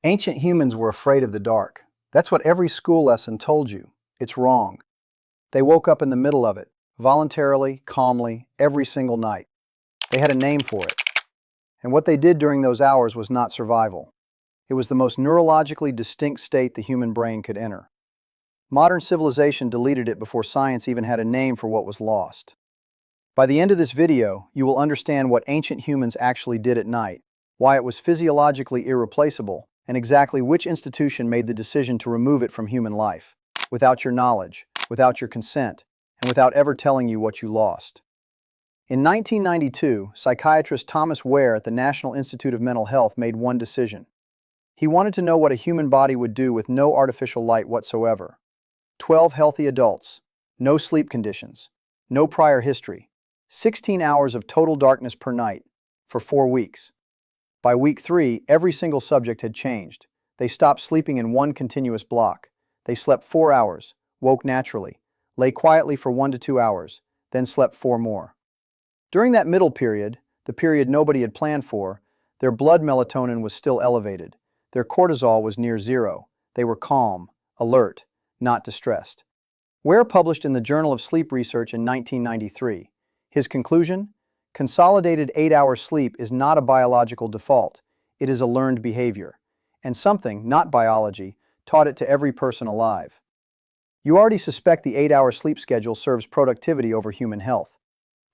Ancient humans were afraid of the dark. That's what every school lesson told you. It's wrong. They woke up in the middle of it, voluntarily, calmly, every single night. They had a name for it. And what they did during those hours was not survival. It was the most neurologically distinct state the human brain could enter. Modern civilization deleted it before science even had a name for what was lost. By the end of this video, you will understand what ancient humans actually did at night, why it was physiologically irreplaceable, and exactly which institution made the decision to remove it from human life, without your knowledge, without your consent, and without ever telling you what you lost. In 1992, psychiatrist Thomas Wehr at the National Institute of Mental Health made one decision. He wanted to know what a human body would do with no artificial light whatsoever. 12 healthy adults, no sleep conditions, no prior history, 16 hours of total darkness per night, for 4 weeks. By week 3, every single subject had changed. They stopped sleeping in one continuous block. They slept 4 hours, woke naturally, lay quietly for 1 to 2 hours, then slept 4 more. During that middle period, the period nobody had planned for, their blood melatonin was still elevated. Their cortisol was near zero. They were calm, alert, not distressed. Wehr published in the Journal of Sleep Research in 1993. His conclusion? Consolidated 8-hour sleep is not a biological default. It is a learned behavior. And something, not biology, taught it to every person alive. You already suspect the 8-hour sleep schedule serves productivity over human health.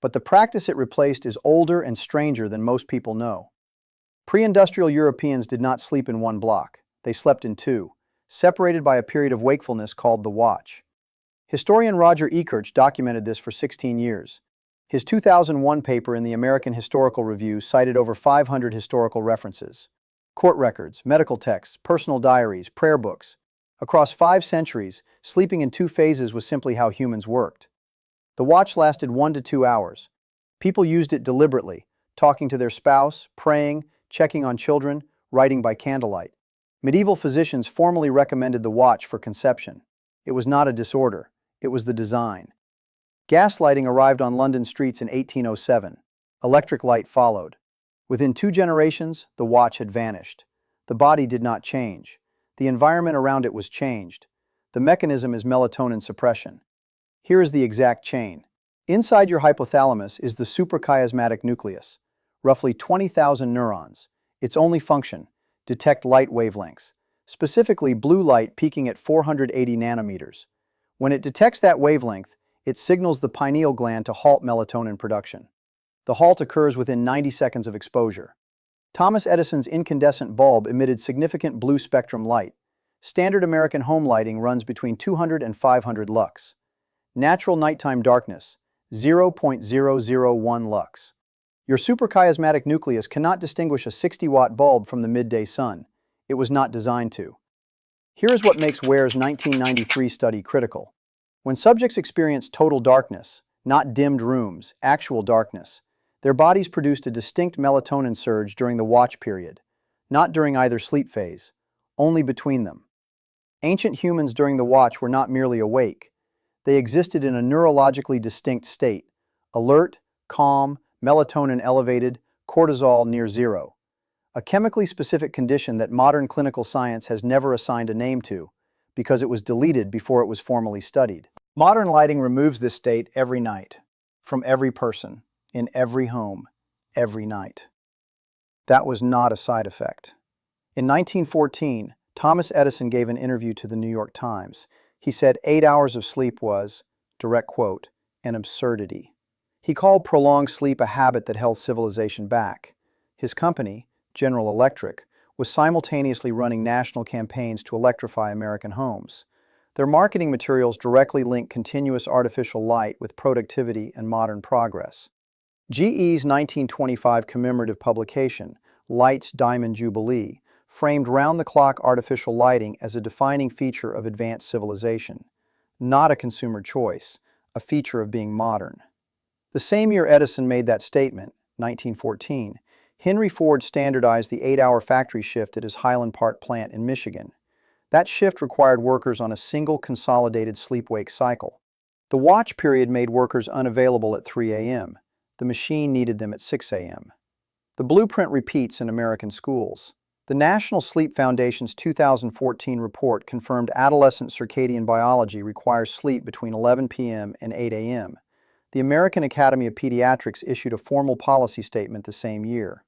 But the practice it replaced is older and stranger than most people know. Pre-industrial Europeans did not sleep in one block. They slept in 2, separated by a period of wakefulness called the watch. Historian Roger Ekirch documented this for 16 years. His 2001 paper in the American Historical Review cited over 500 historical references. Court records, medical texts, personal diaries, prayer books. Across 5 centuries, sleeping in 2 phases was simply how humans worked. The watch lasted 1 to 2 hours. People used it deliberately, talking to their spouse, praying, checking on children, writing by candlelight. Medieval physicians formally recommended the watch for conception. It was not a disorder, it was the design. Gaslighting arrived on London streets in 1807. Electric light followed. Within 2 generations, the watch had vanished. The body did not change. The environment around it was changed. The mechanism is melatonin suppression. Here is the exact chain. Inside your hypothalamus is the suprachiasmatic nucleus, roughly 20,000 neurons. Its only function, detect light wavelengths, specifically blue light peaking at 480 nanometers. When it detects that wavelength, it signals the pineal gland to halt melatonin production. The halt occurs within 90 seconds of exposure. Thomas Edison's incandescent bulb emitted significant blue spectrum light. Standard American home lighting runs between 200 and 500 lux. Natural nighttime darkness, 0.001 lux. Your suprachiasmatic nucleus cannot distinguish a 60-watt bulb from the midday sun. It was not designed to. Here is what makes Wehr's 1993 study critical. When subjects experienced total darkness, not dimmed rooms, actual darkness, their bodies produced a distinct melatonin surge during the watch period, not during either sleep phase, only between them. Ancient humans during the watch were not merely awake. They existed in a neurologically distinct state, alert, calm, melatonin elevated, cortisol near zero. A chemically specific condition that modern clinical science has never assigned a name to, because it was deleted before it was formally studied. Modern lighting removes this state every night, from every person, in every home, every night. That was not a side effect. In 1914, Thomas Edison gave an interview to the New York Times. He said 8 hours of sleep was, direct quote, an absurdity. He called prolonged sleep a habit that held civilization back. His company, General Electric, was simultaneously running national campaigns to electrify American homes. Their marketing materials directly link continuous artificial light with productivity and modern progress. GE's 1925 commemorative publication, Light's Diamond Jubilee, framed round-the-clock artificial lighting as a defining feature of advanced civilization. Not a consumer choice, a feature of being modern. The same year Edison made that statement, 1914, Henry Ford standardized the 8-hour factory shift at his Highland Park plant in Michigan. That shift required workers on a single consolidated sleep-wake cycle. The watch period made workers unavailable at 3 a.m. The machine needed them at 6 a.m. The blueprint repeats in American schools. The National Sleep Foundation's 2014 report confirmed adolescent circadian biology requires sleep between 11 p.m. and 8 a.m. The American Academy of Pediatrics issued a formal policy statement the same year.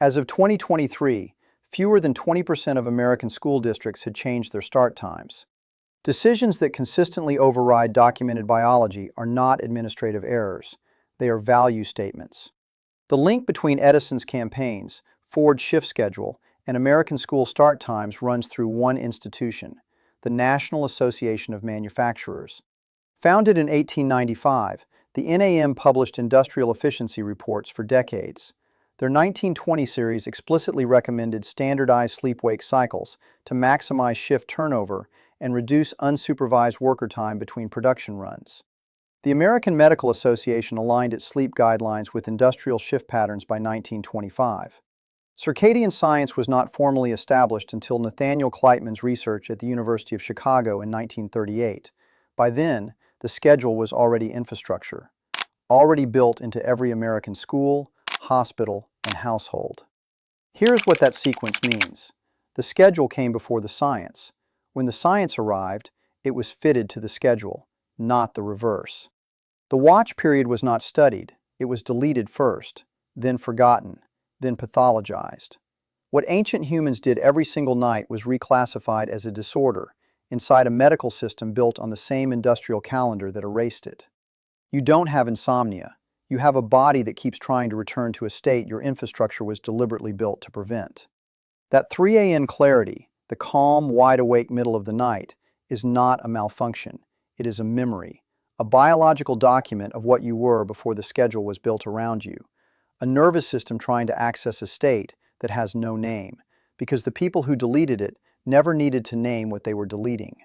As of 2023, fewer than 20% of American school districts had changed their start times. Decisions that consistently override documented biology are not administrative errors. They are value statements. The link between Edison's campaigns, Ford's shift schedule, and American school start times runs through one institution, the National Association of Manufacturers. Founded in 1895, the NAM published industrial efficiency reports for decades. Their 1920 series explicitly recommended standardized sleep-wake cycles to maximize shift turnover and reduce unsupervised worker time between production runs. The American Medical Association aligned its sleep guidelines with industrial shift patterns by 1925. Circadian science was not formally established until Nathaniel Kleitman's research at the University of Chicago in 1938. By then, the schedule was already infrastructure, already built into every American school, hospital, and household. Here's what that sequence means. The schedule came before the science. When the science arrived, it was fitted to the schedule, not the reverse. The watch period was not studied. It was deleted first, then forgotten, then pathologized. What ancient humans did every single night was reclassified as a disorder inside a medical system built on the same industrial calendar that erased it. You don't have insomnia. You have a body that keeps trying to return to a state your infrastructure was deliberately built to prevent. That 3 a.m. clarity, the calm, wide-awake middle of the night, is not a malfunction. It is a memory, a biological document of what you were before the schedule was built around you. A nervous system trying to access a state that has no name, because the people who deleted it never needed to name what they were deleting.